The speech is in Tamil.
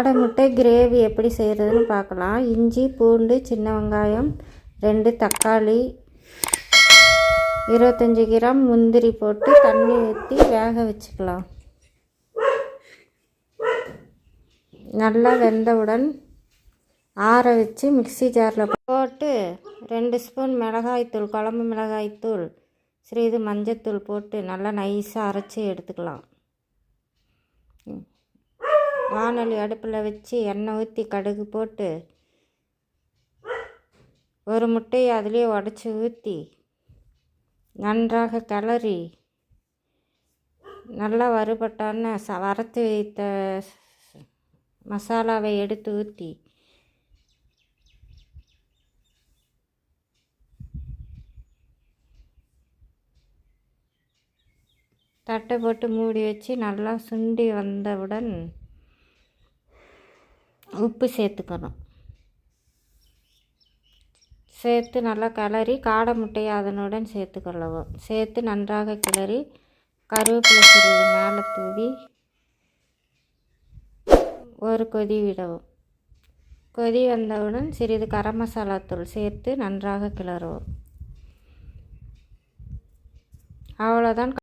காடை முட்டை கிரேவி எப்படி செய்கிறதுன்னு பார்க்கலாம். இஞ்சி, பூண்டு, சின்ன வெங்காயம், 2 தக்காளி, 25 கிராம் முந்திரி போட்டு தண்ணி ஊற்றி வேக வச்சுக்கலாம். நல்லா வெந்தவுடன் ஆற வச்சு மிக்ஸி ஜாரில் போட்டு 2 ஸ்பூன் மிளகாய்த்தூள், குழம்பு மிளகாய்த்தூள், சிறிது மஞ்சத்தூள் போட்டு நல்லா நைஸாக அரைச்சி எடுத்துக்கலாம். வானொலி அடுப்பில் வச்சு எண்ணெய் ஊற்றி கடுகு போட்டு ஒரு முட்டையை அதிலே உடச்சி ஊற்றி நன்றாக கிளறி நல்லா வறுபட்டான்னு வறுத்து வைத்த மசாலாவை எடுத்து ஊற்றி தட்டை போட்டு மூடி வச்சு நல்லா சுண்டி வந்தவுடன் உப்பு சேர்த்துக்கணும். சேர்த்து நல்லா கிளறி காடை முட்டையை அதனுடன் சேர்த்துக்கொள்ளவும். சேர்த்து நன்றாக கிளறி கருவேப்பிலை சிறிது மேலே தூவி ஒரு கொதி விடவும். கொதி வந்தவுடன் சிறிது கரம் மசாலா தூள் சேர்த்து நன்றாக கிளறவும். அவ்வளோதான்.